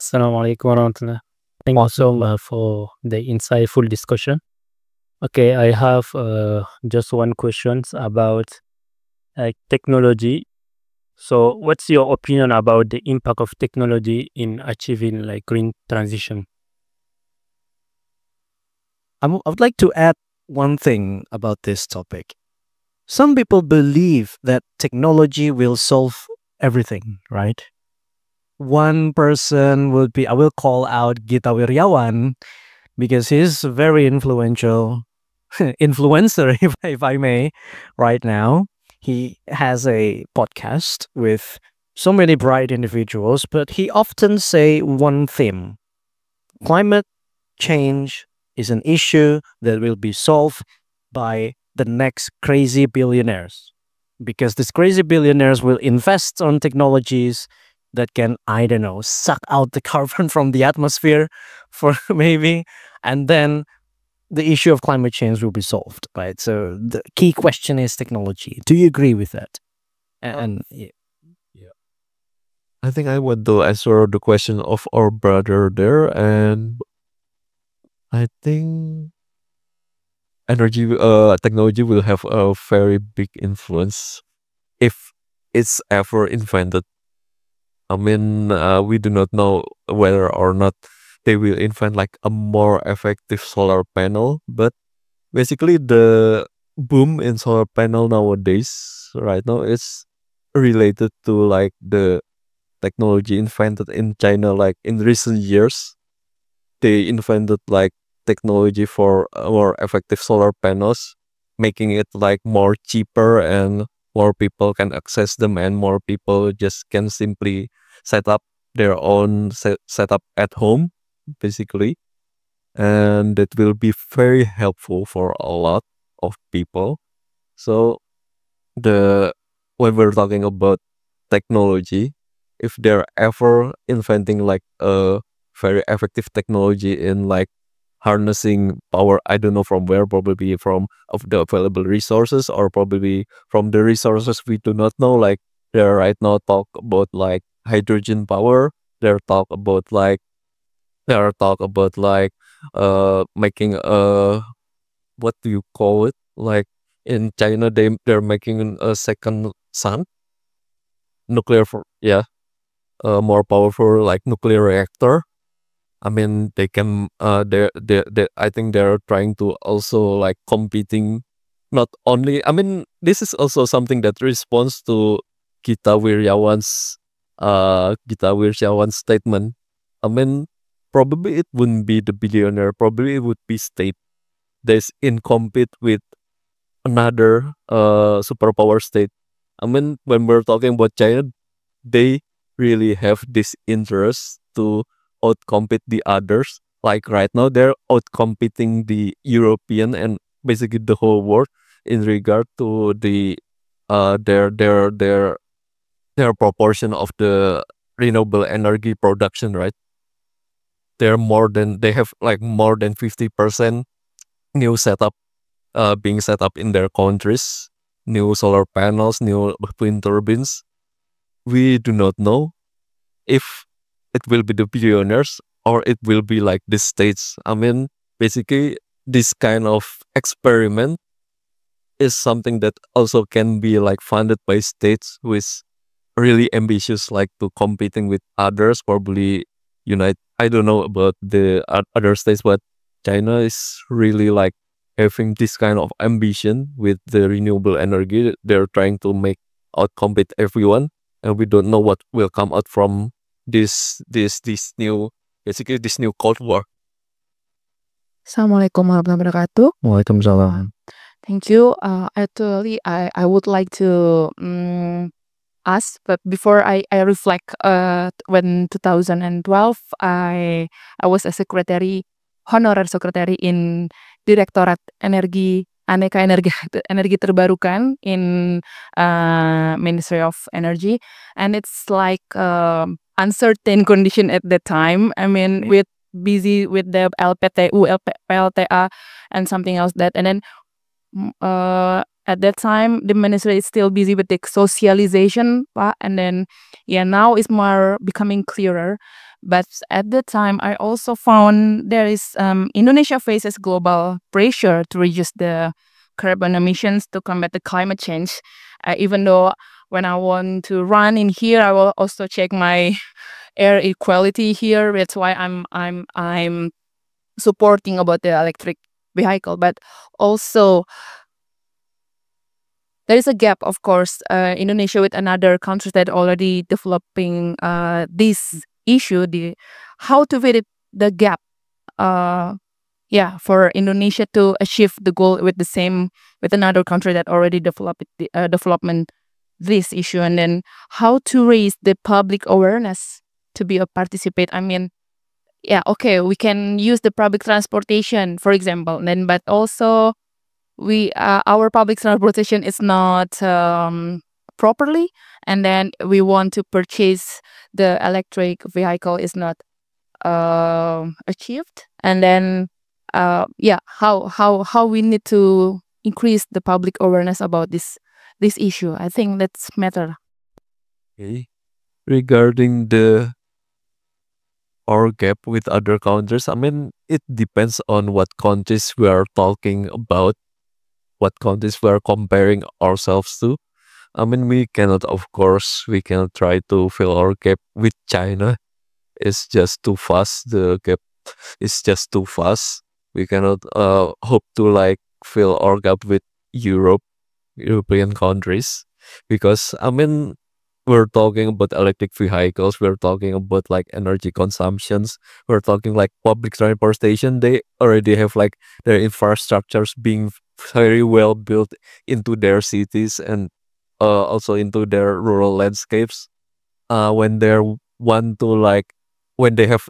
Assalamualaikum warahmatullah. Thank you so much for the insightful discussion. Okay, I have just one question about technology. So, what's your opinion about the impact of technology in achieving like green transition? I would like to add one thing about this topic. Some people believe that technology will solve everything, right? One person would be, I will call out Gita Wirjawan because he's a very influential influencer, if I may, right now. He has a podcast with so many bright individuals, but he often say one theme: climate change is an issue that will be solved by the next crazy billionaires. Because these crazy billionaires will invest on technologies that can, I don't know, suck out the carbon from the atmosphere for maybe, and then the issue of climate change will be solved, right? So the key question is technology. Do you agree with that? And Yeah. I think I want to answer the question of our brother there, and I think technology will have a very big influence if it's ever invented. I mean, we do not know whether or not they will invent like a more effective solar panel, but basically the boom in solar panel nowadays, right now, is related to like the technology invented in China. Like in recent years, they invented like technology for more effective solar panels, making it like more cheaper and more people can access them, and more people just can simply set up their own setup at home, basically. And that will be very helpful for a lot of people. So the when we're talking about technology, if they're ever inventing like a very effective technology in like harnessing power, I don't know from where, probably from of the available resources, or probably from the resources we do not know. Like they're right now talk about like hydrogen power. They're talk about like making a, what do you call it, like in China they're making a second sun, nuclear for, yeah, more powerful like nuclear reactor. I mean, they can they I think they're trying to also like competing, not only, I mean, this is also something that responds to Gita Wirjawan's statement. I mean, probably it wouldn't be the billionaire, probably it would be state that's in compete with another superpower state. I mean, when we're talking about China, they really have this interest to outcompete the others. Like right now, they're outcompeting the European and basically the whole world in regard to the their proportion of the renewable energy production. Right, they have like more than 50% new setup being set up in their countries, new solar panels, new wind turbines. We do not know if it will be the billionaires or it will be like the states. I mean, basically, this kind of experiment is something that also can be like funded by states with really ambitious, like to competing with others, probably unite. I don't know about the other states, but China is really like having this kind of ambition with the renewable energy. They're trying to make out compete everyone, and we don't know what will come out from this new, basically this new Cold War. Assalamualaikum warahmatullahi wabarakatuh. Waalaikumsalam. Thank you. Actually, I would like to ask, but before I reflect, when 2012, I was a honorer secretary in Direktorat Energi Energi Terbarukan in Ministry of Energy, and it's like uncertain condition at that time. I mean, with busy with the PLTA, and something else that, and then at that time the ministry is still busy with the socialization, Pak, and then now it's more becoming clearer. But at the time, I also found there is Indonesia faces global pressure to reduce the carbon emissions to combat the climate change. Even though when I want to run in here, I will also check my air equality here. That's why I'm supporting about the electric vehicle. But also there is a gap, of course, Indonesia with another countries that already developing this issue, the how to fit it, the gap, for Indonesia to achieve the goal with the same with another country that already developed the development this issue, and then how to raise the public awareness to be a participate. I mean, yeah, okay, we can use the public transportation, for example, and then but also we our public transportation is not properly, and then we want to purchase the electric vehicle is not achieved, and then how we need to increase the public awareness about this issue. I think that's matter. Okay. Regarding the our gap with other countries, I mean, it depends on what countries we are talking about, what countries we are comparing ourselves to. I mean, we cannot try to fill our gap with China. It's just too fast. The gap is just too fast. We cannot hope to like fill our gap with European countries, because I mean, we're talking about electric vehicles, we're talking about like energy consumptions, we're talking like public transportation. They already have like their infrastructures being very well built into their cities, and also into their rural landscapes. When they're want to like when they have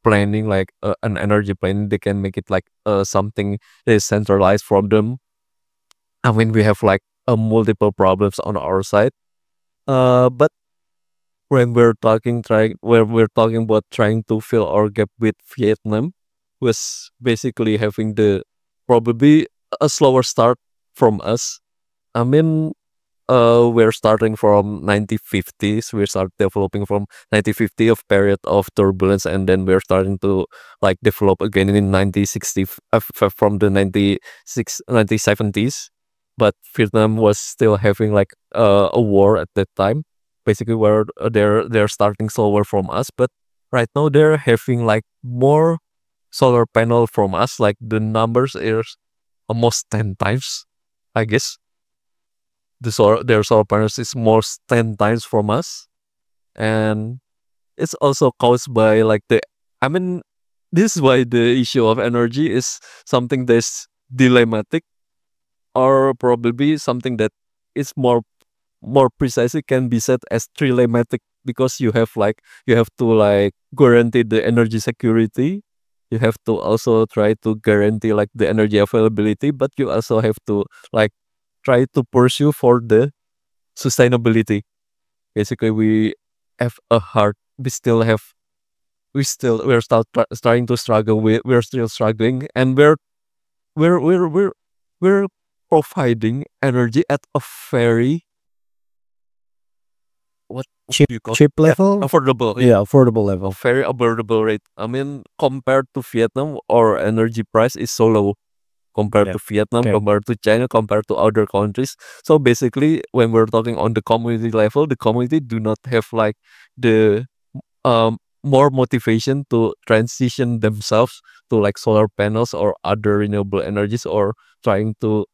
planning like an energy plan, they can make it like something that is centralized from them. I mean, we have like multiple problems on our side. But when we're talking about trying to fill our gap with Vietnam, was basically having the probably a slower start from us. I mean, we're starting from 1950s. We start developing from 1950 of period of turbulence, and then we're starting to like develop again in 1960 from the 1970s. But Vietnam was still having like a war at that time. Basically, where they're starting slower from us, but right now they're having like more solar panel from us. Like the numbers is almost 10 times, I guess. Their solar panels is more 10 times from us, and it's also caused by like the. I mean, this is why the issue of energy is something that's dilemmatic, or probably something that is more precisely can be said as trilemmatic, because you have to like guarantee the energy security, you have to also try to guarantee like the energy availability, but you also have to like try to pursue for the sustainability. Basically, we have a hard we still have we're still starting to struggle with we're still struggling, and we're we're we're we're providing energy at a very what Cheap, do you call cheap level. affordable, Yeah, affordable a level. very affordable rate. I mean, compared to Vietnam, our energy price is so low compared Yeah. to Vietnam, Okay. compared to China, compared to other countries. So basically, when we're talking on the community level, the community do not have like the more motivation to transition themselves to like solar panels or other renewable energies, or trying to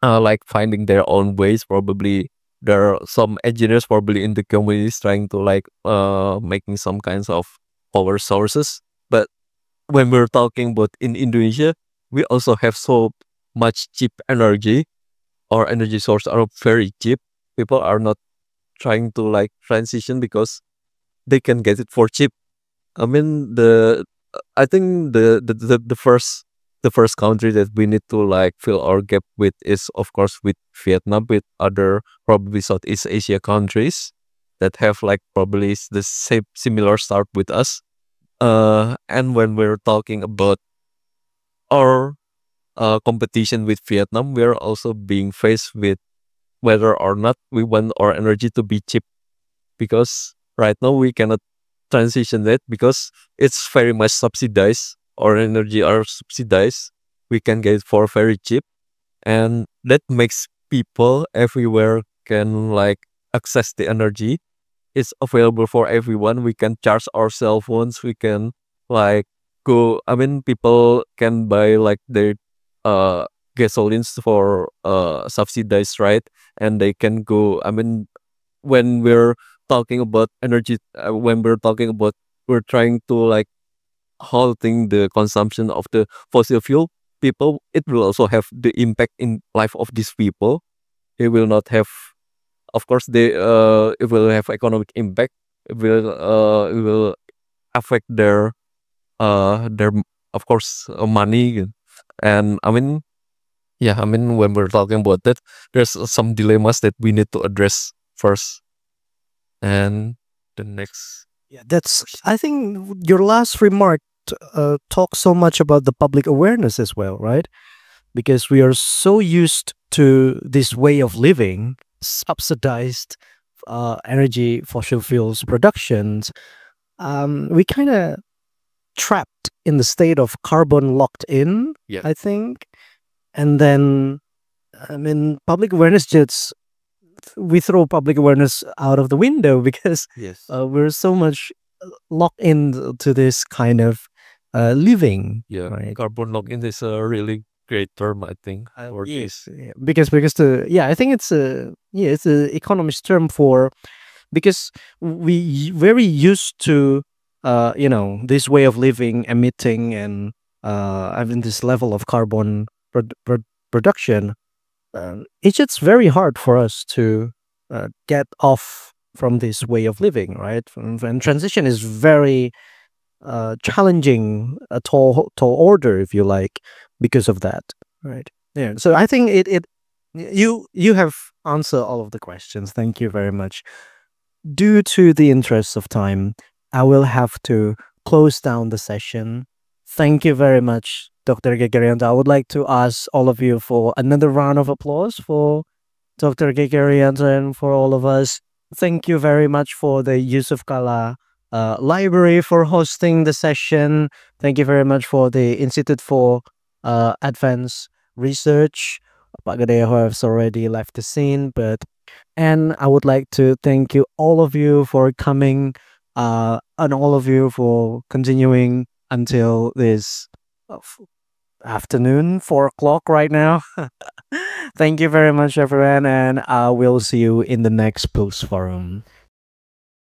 like finding their own ways. Probably there are some engineers probably in the communities trying to like making some kinds of power sources. But when we're talking about in Indonesia, we also have so much cheap energy. Our energy source are very cheap. People are not trying to like transition because they can get it for cheap. I mean, I think the first country that we need to like fill our gap with is of course with Vietnam, with other probably Southeast Asia countries that have like probably the same similar start with us. And when we're talking about our competition with Vietnam, we're also being faced with whether or not we want our energy to be cheap, because right now we cannot transition that because it's very much subsidized. Our energy are subsidized. We can get it for very cheap, and that makes people everywhere can like access the energy. It's available for everyone. We can charge our cell phones. We can like go. I mean, people can buy like their gasolines for subsidized, right? And they can go. I mean, when we're talking about energy, when we're talking about we're trying to like halting the consumption of the fossil fuel people, it will also have the impact in life of these people. It will not have, of course, they it will have economic impact. It will affect their of course money. And I mean, yeah, I mean, when we're talking about that, there's some dilemmas that we need to address first. And the next, Yeah, that's. I think your last remark talks so much about the public awareness as well, right? Because we are so used to this way of living, subsidized energy, fossil fuels productions. We kind of trapped in the state of carbon locked in, yeah, I think. And then, I mean, public awareness just, we throw public awareness out of the window because yes, we're so much locked into this kind of living, yeah, right? carbon lock-in is a really great term, I think, for Yes, this. yeah, because the, yeah, I think it's a, yeah, it's a economist term for, because we very used to you know, this way of living, emitting and having this level of carbon production. It's just very hard for us to get off from this way of living, right? And transition is very challenging, a tall order, if you like, because of that, right? Yeah. So I think you have answered all of the questions. Thank you very much. Due to the interest of time, I will have to close down the session. Thank you very much, Dr. Gegerianto. I would like to ask all of you for another round of applause for Dr. Gegerianto and for all of us. Thank you very much for the Yusuf Kala Library for hosting the session. Thank you very much for the Institute for Advanced Research. Pak Gadeho has already left the scene, but and I would like to thank you, all of you, for coming, and all of you for continuing until this afternoon, 4 o'clock right now. Thank you very much, everyone, and I will see you in the next post forum.